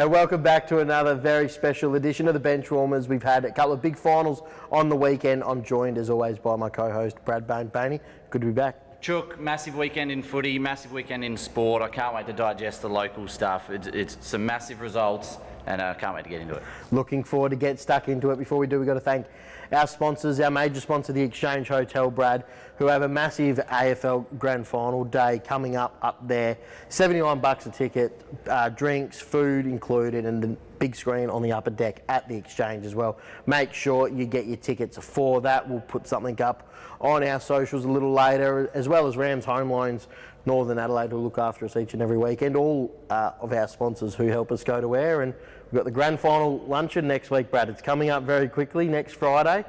Welcome back to another very special edition of the Benchwarmers. We've had a couple of big finals on the weekend. I'm joined, as always, by my co-host, Brad Bain. Bainey, good to be back. Chook, massive weekend in footy, massive weekend in sport. I can't wait to digest the local stuff. It's some massive results, and I can't wait to get into it. Looking forward to get stuck into it. Before we do, we've got to thank our sponsors, our major sponsor, the Exchange Hotel, Brad, who have a massive AFL Grand Final day coming up there. $79 a ticket, drinks, food included, and the big screen on the upper deck at the Exchange as well. Make sure you get your tickets for that. We'll put something up on our socials a little later, as well as Rams Home Loans, Northern Adelaide, who look after us each and every weekend. All of our sponsors who help us go to air. And we've got the Grand Final luncheon next week, Brad. It's coming up very quickly next Friday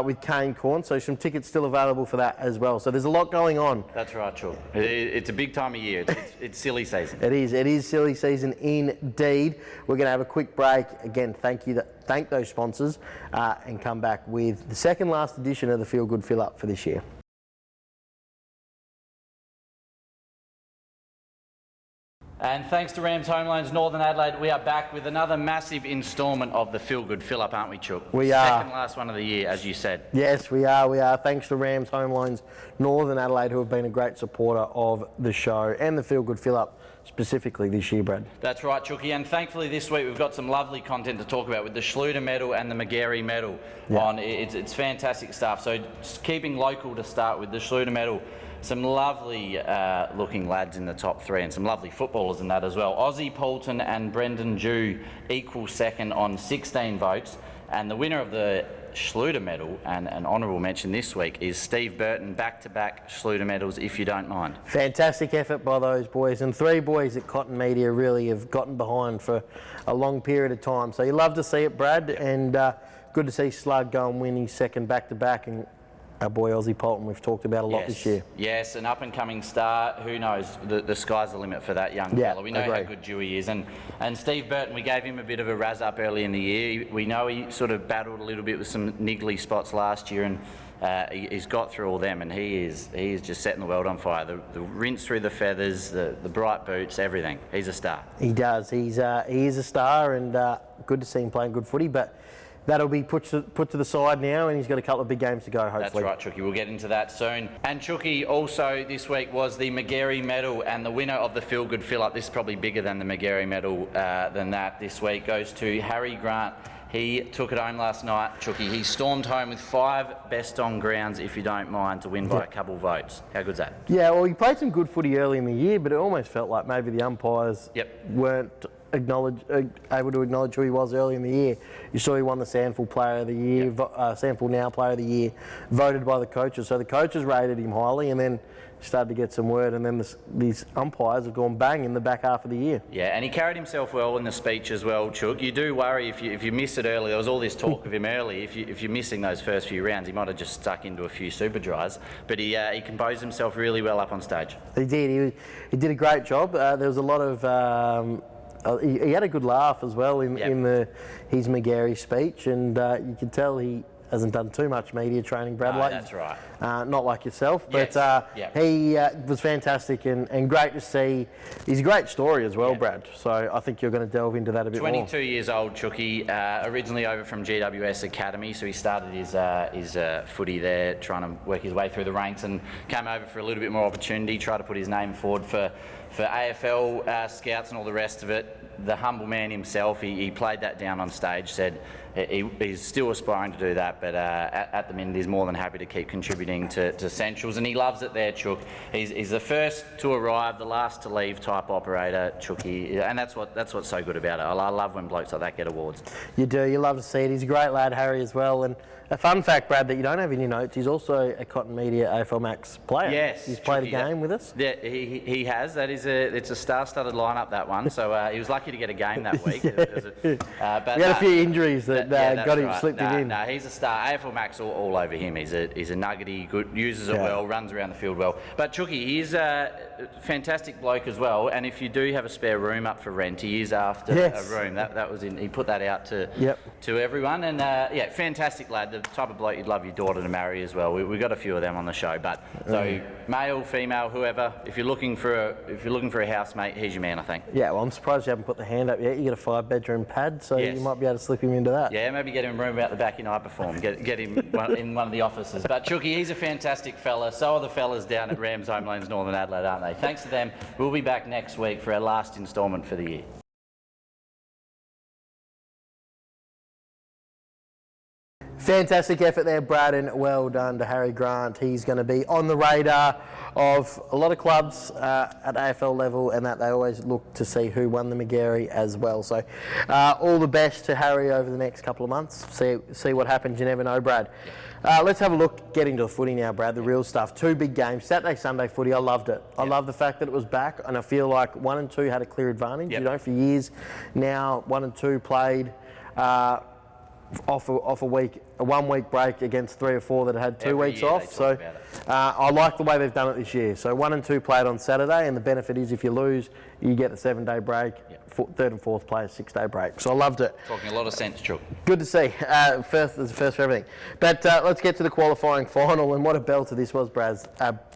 with Cane Corn. So some tickets still available for that as well. So there's a lot going on. That's right, Chook. It's a big time of year. It's silly season. It is silly season indeed. We're going to have a quick break. Again, thank those sponsors and come back with the second last edition of the Feel Good Fill Up for this year. And thanks to Rams Home Loans, Northern Adelaide, we are back with another massive instalment of the Feel Good Fill Up, aren't we, Chook? We are. Second last one of the year, as you said. Yes, we are. Thanks to Rams Home Loans, Northern Adelaide, who have been a great supporter of the show and the Feel Good Fill Up specifically this year, Brad. That's right, Chookie. And thankfully this week we've got some lovely content to talk about with the Schluter medal and the McGarry medal on. It's fantastic stuff. So just keeping local to start with, the Schluter medal. Some lovely looking lads in the top three and some lovely footballers in that as well. Ozzy Poulton and Brendan Dew equal second on 16 votes. And the winner of the Schluter medal, and an honourable mention this week, is Steve Burton, back-to-back Schluter medals, if you don't mind. Fantastic effort by those boys. And three boys that Cotton Media really have gotten behind for a long period of time. So you love to see it, Brad, and good to see Slug go and win his second back-to-back. And our boy Ozzy Poulton, we've talked about a lot this year. Yes, an up-and-coming star. Who knows? The sky's the limit for that young fella. We know how good Dewey is. And Steve Burton, we gave him a bit of a razz-up early in the year. We know he sort of battled a little bit with some niggly spots last year, and he's got through all them, and he is just setting the world on fire. The rinse through the feathers, the bright boots, everything. He's a star. He does. He is a star, and good to see him playing good footy. But that'll be put to the side now, and he's got a couple of big games to go, hopefully. That's right, Chookie. We'll get into that soon. And Chookie, also this week was the McGarry medal, and the winner of the Feel Good Fill Up, this is probably bigger than the McGarry medal than that this week, goes to Harry Grant. He took it home last night, Chookie. He stormed home with 5 best on grounds, if you don't mind, to win by a couple votes. How good's that? Yeah, well, he played some good footy early in the year, but it almost felt like maybe the umpires weren't able to acknowledge who he was early in the year. You saw he won the Sandful Player of the Year, Sandful Now Player of the Year, voted by the coaches. So the coaches rated him highly, and then started to get some word, and then these umpires have gone bang in the back half of the year. Yeah, and he carried himself well in the speech as well, Chook. You do worry if you miss it early. There was all this talk of him early. If you're missing those first few rounds, he might have just stuck into a few super dries. But he composed himself really well up on stage. He did. He did a great job. There was a lot of he had a good laugh as well in his McGarry speech, and you could tell he hasn't done too much media training, Brad. That's right. Not like yourself, but he was fantastic and great to see. He's a great story as well, Brad. So I think you're going to delve into that a bit 22 years old, Chookie, originally over from GWS Academy, so he started his footy there, trying to work his way through the ranks, and came over for a little bit more opportunity, tried to put his name forward for AFL scouts and all the rest of it. The humble man himself, he played that down on stage, said he's still aspiring to do that, but at the minute he's more than happy to keep contributing to Centrals, and he loves it there, Chook. He's the first to arrive, the last to leave type operator, Chookie, and that's what's so good about it. I love when blokes like that get awards. You do, you love to see it. He's a great lad, Harry, as well, and a fun fact, Brad, that you don't have in your notes, he's also a Cotton Media AFL Max player. Yes. He's played a game with us. Yeah, he has. It's a star-studded lineup, that one, so he was lucky to get a game that week. But we had a few injuries that that got him, slipped him in. No, he's a star. AFL Max all over him. He's a nuggety, good, uses it well, runs around the field well. But Chooky, he's a fantastic bloke as well. And if you do have a spare room up for rent, he is after a room. That was in. He put that out to everyone. And yeah, fantastic lad. The type of bloke you'd love your daughter to marry as well. We got a few of them on the show. But so male, female, whoever. If you're looking for a housemate, he's your man, I think. Yeah, well, I'm surprised you haven't put the hand up yet. You get a 5-bedroom pad, so you might be able to slip him into that. Yeah, maybe get him a room out the back in Hyperform. Get him in one of the offices. But Chooky, he's a fantastic fella. So are the fellas down at Rams Home Lanes, Northern Adelaide, aren't they? Thanks to them. We'll be back next week for our last instalment for the year. Fantastic effort there, Brad, and well done to Harry Grant. He's going to be on the radar of a lot of clubs at AFL level, and that they always look to see who won the Magarey as well. So all the best to Harry over the next couple of months. See what happens. You never know, Brad. Let's have a look, get into the footy now, Brad, the real stuff. 2 big games, Saturday, Sunday footy. I loved it. I love the fact that it was back, and I feel like 1 and 2 had a clear advantage. You know, for years now, 1 and 2 played off a 1 week break against 3 or 4 that had 2 weeks off. So I like the way they've done it this year. So 1 and 2 played on Saturday, and the benefit is if you lose, you get the 7-day break. Third and fourth play a 6-day break. So I loved it. Talking a lot of sense, Chuck. Good to see. First for everything. But let's get to the qualifying final, and what a belter this was, Brad. South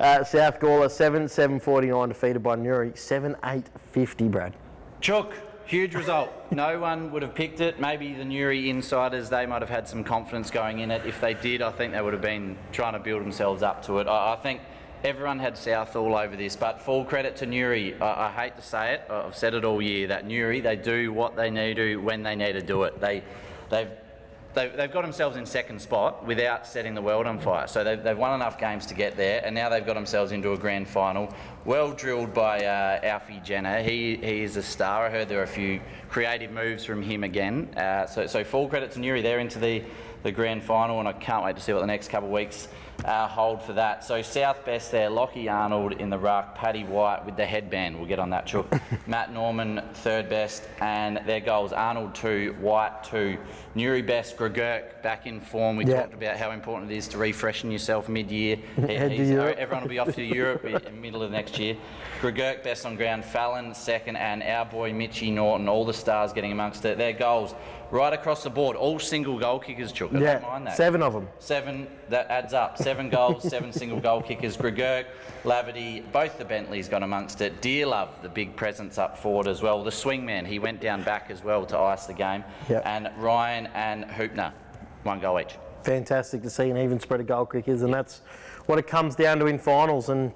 Gawler 7-7-49 defeated by Newry 7-8-50, Brad. Chuck. Huge result. No one would have picked it. Maybe the Newry insiders, they might have had some confidence going in it. If they did, I think they would have been trying to build themselves up to it. I think everyone had South all over this, but full credit to Newry. I hate to say it, I've said it all year, that Newry, they do what they need to when they need to do it. They've got themselves in second spot without setting the world on fire. So they've won enough games to get there, and now they've got themselves into a grand final. Well drilled by Alfie Jenner. He is a star. I heard there were a few creative moves from him again. So full credit to Newry. They're into the grand final, and I can't wait to see what the next couple of weeks hold for that. So South best there, Lockie Arnold in the ruck, Paddy White with the headband. We'll get on that, Chook. Matt Norman third best, and their goals, Arnold 2, White 2. Newry best, Gregurk back in form. We talked about how important it is to refreshen yourself mid-year. Everyone will be off to Europe in the middle of next year. Gregurk best on ground, Fallon second, and our boy Mitchie Norton, all the stars getting amongst it. Their goals right across the board, all single goal kickers, Chook. I don't mind that. 7 of them. 7, that adds up. 7 goals, 7 single goal kickers. Gregurk, Laverty, both the Bentleys got amongst it. Dearlove, the big presence up forward as well. The swingman, he went down back as well to ice the game. And Ryan and Hoopner, 1 goal each. Fantastic to see an even spread of goal kickers, and that's what it comes down to in finals, and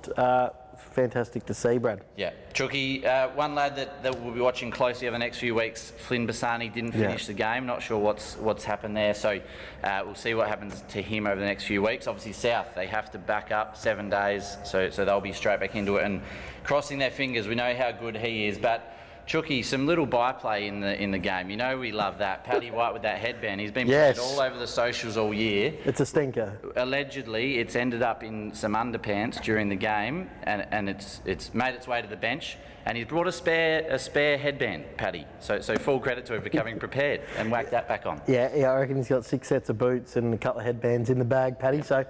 fantastic to see, Brad. Yeah. Chooky, one lad that we'll be watching closely over the next few weeks, Flynn Bassani didn't finish the game. Not sure what's happened there, so we'll see what happens to him over the next few weeks. Obviously South, they have to back up 7 days, so they'll be straight back into it and crossing their fingers. We know how good he is, but Chooky, some little byplay in the game. You know we love that. Paddy White with that headband. He's been played all over the socials all year. It's a stinker. Allegedly, it's ended up in some underpants during the game, and it's made its way to the bench. And he's brought a spare headband, Paddy. So full credit to him for coming prepared and whack that back on. Yeah, I reckon he's got 6 sets of boots and a couple of headbands in the bag, Paddy. So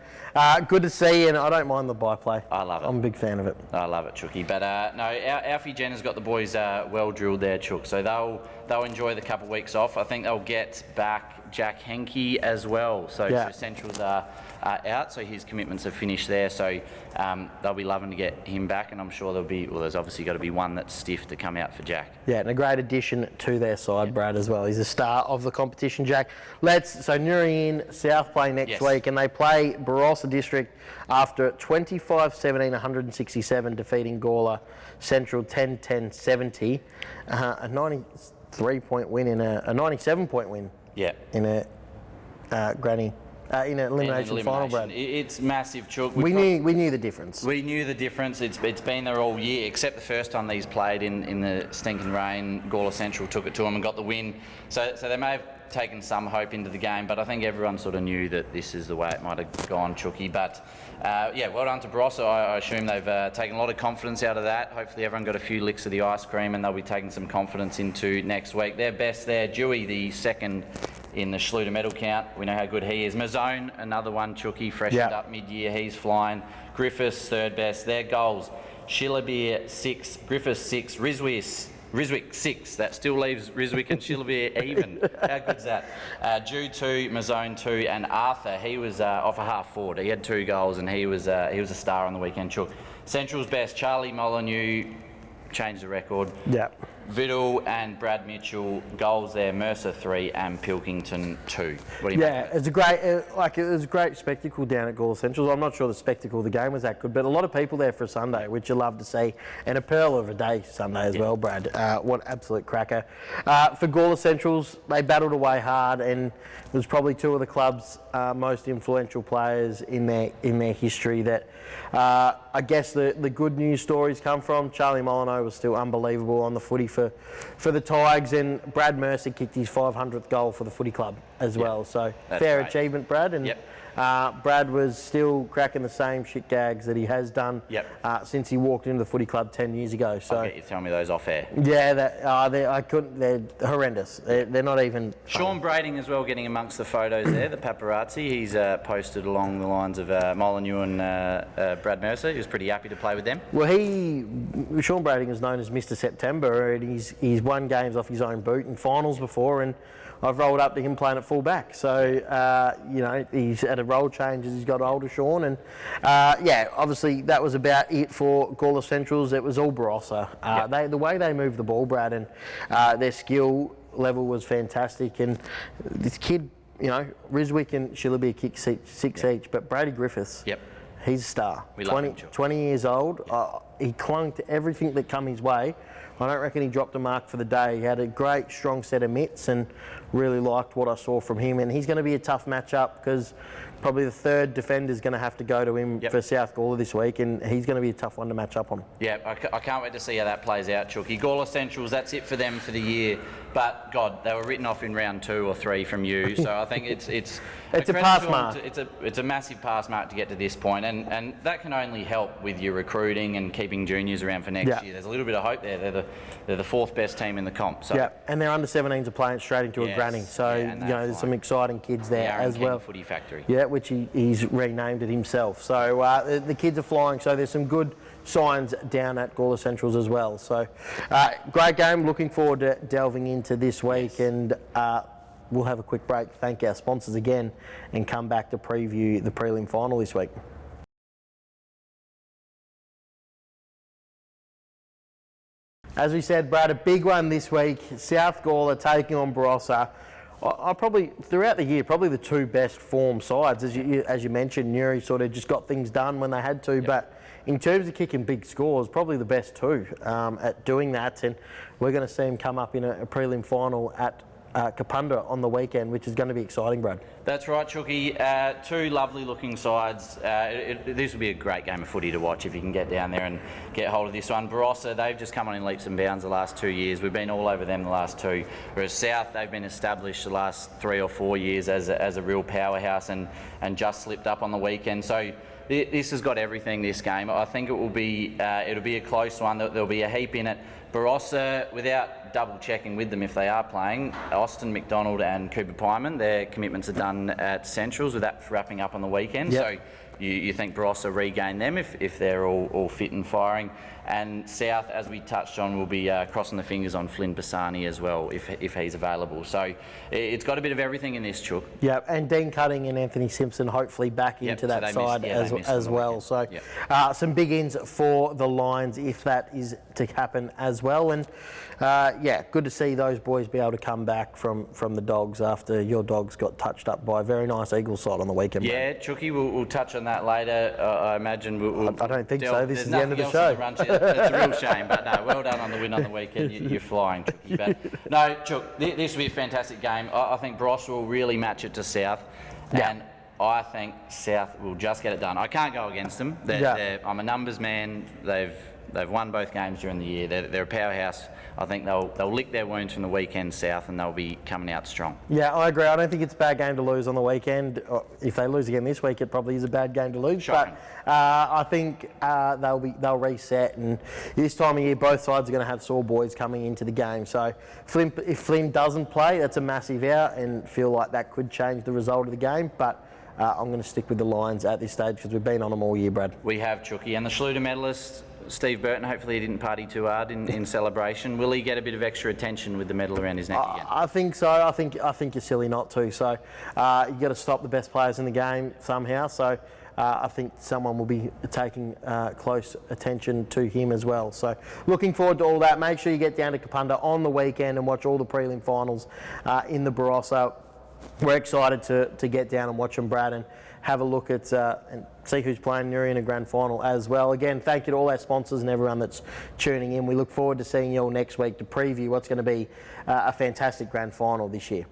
good to see, and I don't mind the byplay. I love it. I'm a big fan of it. I love it, Chooky. But no, Alfie Jenner's got the boys well drilled there, Chook. So they'll enjoy the couple of weeks off. I think they'll get back Jack Henke as well. So Centrals are out, so his commitments are finished there. So they'll be loving to get him back, and I'm sure there's obviously got to be one that's stiff to come out for Jack. Yeah, and a great addition to their side, Brad, as well. He's a star of the competition, Jack. So Newry in, South play next week, and they play Barossa District after 25-17, 167, defeating Gawler Central 10-10-70, a 93-point win in a 97-point win. Yeah. In a granny. In an elimination final, Brad. It's massive, Chook. We knew the difference. We knew the difference. It's been there all year, except the first time these played in the stinking rain. Gawler Central took it to them and got the win. So they may have taken some hope into the game, but I think everyone sort of knew that this is the way it might have gone, Chooky. But yeah, well done to Barossa. I assume they've taken a lot of confidence out of that. Hopefully everyone got a few licks of the ice cream and they'll be taking some confidence into next week. Their best there, Dewey, the second in the Schluter medal count. We know how good he is. Mazzone, another one, Chooky, freshened up mid-year. He's flying. Griffiths, third best. Their goals, Shillabeer 6, Griffiths 6, Ryswick 6. That still leaves Ryswick and Shillabeer even. How good's that? Jude 2, Mazzone 2, and Arthur. He was off a half forward. He had 2 goals and he was a star on the weekend. Chook. Central's best, Charlie Molyneux changed the record. Yeah. Viddle and Brad Mitchell, goals there, Mercer 3 and Pilkington 2. What do you make of it? It's a great, it was a great spectacle down at Gawler Central. I'm not sure the spectacle of the game was that good, but a lot of people there for a Sunday, which you love to see, and a pearl of a day Sunday as well, Brad. What absolute cracker. For Gawler Centrals, they battled away hard, and it was probably 2 of the club's most influential players in their history that I guess the good news stories come from. Charlie Molyneux was still unbelievable on the footy for the Tigers, and Brad Mercer kicked his 500th goal for the footy club as well. So fair achievement, Brad. And Brad was still cracking the same shit gags that he has done since he walked into the footy club 10 years ago. So I'll get you to tell me those off air. Yeah, they're horrendous. They're not even funny. Sean Brading as well getting amongst the photos there, the paparazzi. He's posted along the lines of Molyneux and Brad Mercer. He was pretty happy to play with them. Well, Sean Brading is known as Mr. September, and he's won games off his own boot in finals before, and I've rolled up to him playing at full-back. So, he's had a role change as he's got older, Sean. And, obviously that was about it for Gawler Centrals. It was all Barossa. The way they moved the ball, Brad, and their skill level was fantastic. And this kid, Ryswick and Shillabeer kicked 6 each, but Brady Griffiths, he's a star. 20 years old. He clung to everything that come his way. I don't reckon he dropped a mark for the day. He had a great, strong set of mitts and really liked what I saw from him. And he's going to be a tough matchup because probably the third defender's going to have to go to him for South Gawler this week, and he's going to be a tough one to match up on. Yeah, I can't wait to see how that plays out, Chooky. Gawler Centrals, that's it for them for the year. But, God, they were written off in round 2 or 3 from you. So I think it's a pass mark. It's a massive pass mark to get to this point. And that can only help with your recruiting and keeping juniors around for next year. There's a little bit of hope there. They're the 4th best team in the comp. So. And their under-17s are playing straight into a granny. So, there's some exciting kids there as well. Footy Factory. Yeah, which he's renamed it himself. So the kids are flying. So there's some good signs down at Gawler Centrals as well. So great game. Looking forward to delving into this week, and we'll have a quick break, thank our sponsors again, and come back to preview the prelim final this week. As we said, Brad, a big one this week. South Gawler taking on Barossa. I probably, throughout the year, probably the 2 best form sides. As you mentioned, Newry sort of just got things done when they had to, but in terms of kicking big scores, probably the best 2 at doing that. And we're going to see them come up in a prelim final at Kapunda on the weekend, which is going to be exciting, Brad. That's right, Chooky. 2 lovely looking sides. This will be a great game of footy to watch if you can get down there and get hold of this one. Barossa, they've just come on in leaps and bounds the last 2 years. We've been all over them the last 2. Whereas South, they've been established the last 3 or 4 years as a real powerhouse and just slipped up on the weekend. So this has got everything, this game. I think it'll be a close one. There'll be a heap in it. Barossa, without double checking with them if they are playing, Austin McDonald and Cooper Pyman, their commitments are done at Centrals with that wrapping up on the weekend. So you think Barossa regain them if they're all fit and firing. And South, as we touched on, will be crossing the fingers on Flynn Bassani as well if he's available. So it's got a bit of everything in this, Chook. Yeah, and Dean Cutting and Anthony Simpson hopefully back into that side as well. So some big ins for the Lions if that is to happen as well. And good to see those boys be able to come back from the Dogs after your Dogs got touched up by a very nice Eagles side on the weekend. Yeah, Chooky, we'll touch on that later. I imagine I don't think so. This is the end of the show. It's a real shame, but no, well done on the win on the weekend. You're flying, Chooky. But no, Chook, this will be a fantastic game. I think Barossa will really match it to South, and I think South will just get it done. I can't go against them. I'm a numbers man. They've they've won both games during the year. They're a powerhouse. I think they'll lick their wounds from the weekend south, and they'll be coming out strong. Yeah, I agree. I don't think it's a bad game to lose on the weekend. If they lose again this week, it probably is a bad game to lose. Shocking. But I think they'll reset, and this time of year, both sides are going to have sore boys coming into the game. So if Flynn doesn't play, that's a massive out, and feel like that could change the result of the game. But I'm going to stick with the Lions at this stage because we've been on them all year, Brad. We have, Chooky. And the Schluter medalist, Steve Burton, hopefully he didn't party too hard in celebration. Will he get a bit of extra attention with the medal around his neck again? I think so. I think you're silly not to. So you've got to stop the best players in the game somehow. So I think someone will be taking close attention to him as well. So looking forward to all that. Make sure you get down to Kapunda on the weekend and watch all the prelim finals in the Barossa. We're excited to get down and watch them, Brad, and have a look at and see who's playing in a grand final as well. Again, thank you to all our sponsors and everyone that's tuning in. We look forward to seeing you all next week to preview what's going to be a fantastic grand final this year.